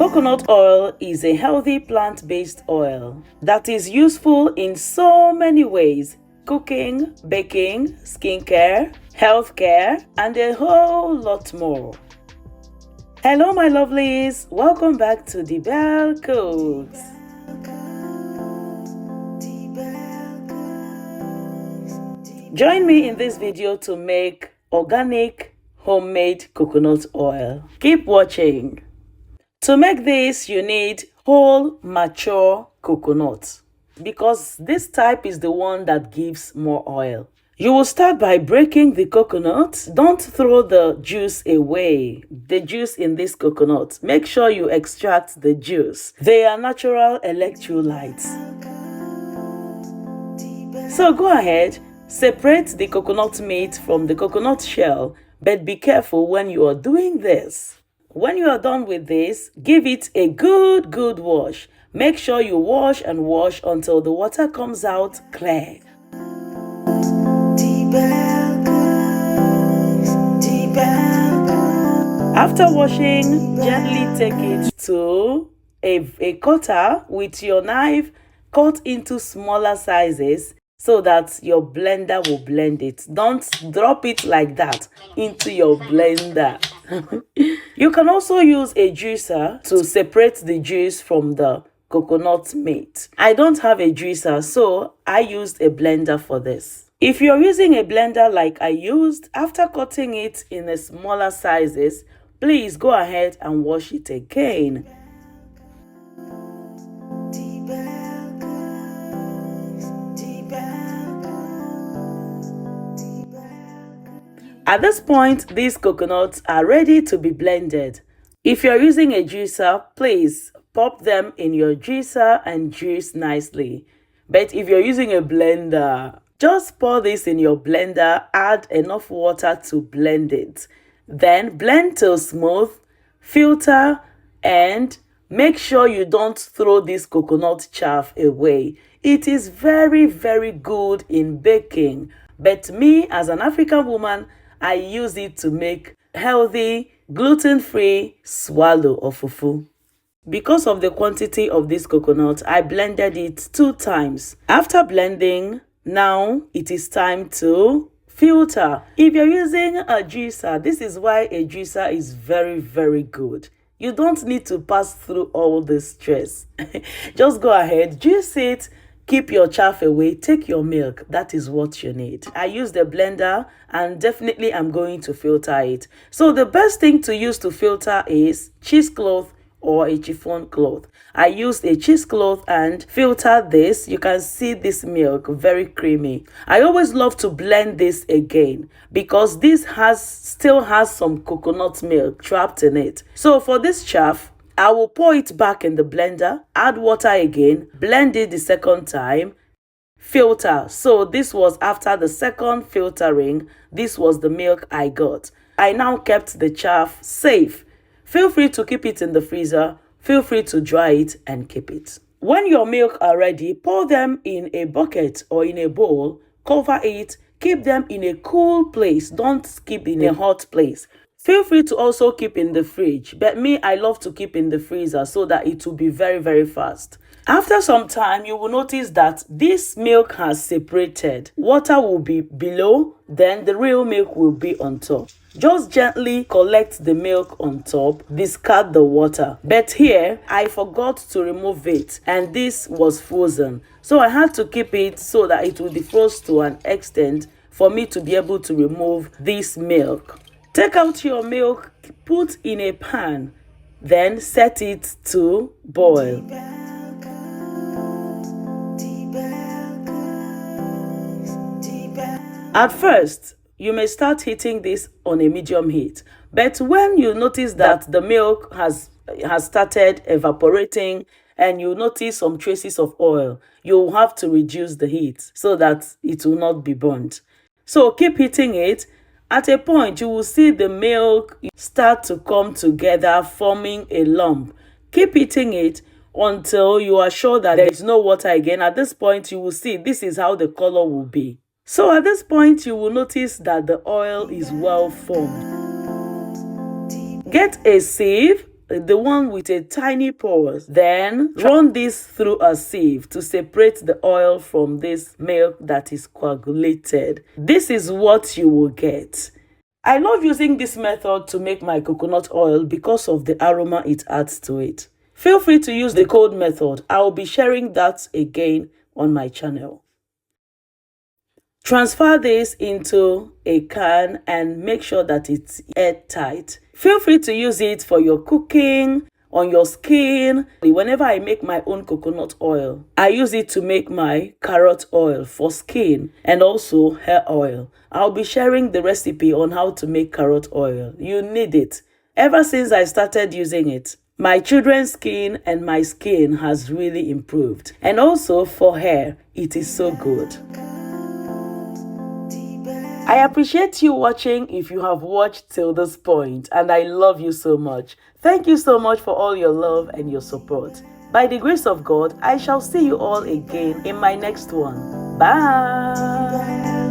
Coconut oil is a healthy plant-based oil that is useful in so many ways: cooking, baking, skincare, healthcare, and a whole lot more. Hello my lovelies, welcome back to Dibelle Cooks. Join me in this video to make organic homemade coconut oil. Keep watching. To make this, you need whole mature coconut because this type is the one that gives more oil. You will start by breaking the coconut. Don't throw the juice away. The juice in this coconut. Make sure you extract the juice. They are natural electrolytes. So go ahead, separate the coconut meat from the coconut shell, but be careful when you are doing this. When you are done with this, give it a good wash. Make sure you wash and wash until the water comes out clear. After washing, gently take it to a cutter with your knife. Cut into smaller sizes so that your blender will blend it. Don't drop it like that into your blender. You can also use a juicer to separate the juice from the coconut meat. I don't have a juicer, so I used a blender for this. If you're using a blender like I used, after cutting it in a smaller sizes, please go ahead and wash it again. At this point, these coconuts are ready to be blended. If you're using a juicer, please pop them in your juicer and juice nicely. But if you're using a blender, just pour this in your blender, add enough water to blend it. Then blend till smooth, filter, and make sure you don't throw this coconut chaff away. It is very good in baking. But me, as an African woman, I use it to make healthy, gluten-free swallow or fufu. Because of the quantity of this coconut, I blended it 2 times. After blending, now it is time to filter. If you're using a juicer, this is why a juicer is very good. You don't need to pass through all this stress. Just go ahead, juice it. Keep your chaff away, take your milk. That is what you need. I used a blender and definitely I'm going to filter it. So the best thing to use to filter is cheesecloth or a chiffon cloth. I used a cheesecloth and filtered this. You can see this milk, very creamy. I always love to blend this again because this still has some coconut milk trapped in it. So for this chaff, I will pour it back in the blender, add water again, blend it the second time, filter. So this was after the second filtering. This was the milk I got. I now kept the chaff safe. Feel free to keep it in the freezer. Feel free to dry it and keep it. When your milk are ready, pour them in a bucket or in a bowl, cover it, keep them in a cool place. Don't keep in a hot place. Feel free to also keep in the fridge, but me, I love to keep in the freezer so that it will be very fast. After some time, you will notice that this milk has separated. Water will be below, then the real milk will be on top. Just gently collect the milk on top, discard the water. But here, I forgot to remove it and this was frozen. So I had to keep it so that it will defrost to an extent for me to be able to remove this milk. Take out your milk, put in a pan, then set it to boil. At first, you may start heating this on a medium heat, but when you notice that the milk has started evaporating and you notice some traces of oil, you'll have to reduce the heat so that it will not be burnt. So keep heating it. At a point, you will see the milk start to come together, forming a lump. Keep heating it until you are sure that there is no water again. At this point, you will see this is how the color will be. So at this point, you will notice that the oil is well formed. Get a sieve the one with a tiny pores. Then run this through a sieve to separate the oil from this milk that is coagulated. This is what you will get. I love using this method to make my coconut oil because of the aroma it adds to it. Feel free to use the cold method. I will be sharing that again on my channel. Transfer this into a can and make sure that it's airtight. Feel free to use it for your cooking, on your skin. Whenever I make my own coconut oil, I use it to make my carrot oil for skin and also hair oil. I'll be sharing the recipe on how to make carrot oil. You need it. Ever since I started using it, my children's skin and my skin has really improved. And also for hair, it is so good. I appreciate you watching if you have watched till this point, and I love you so much. Thank you so much for all your love and your support. By the grace of God, I shall see you all again in my next one. Bye.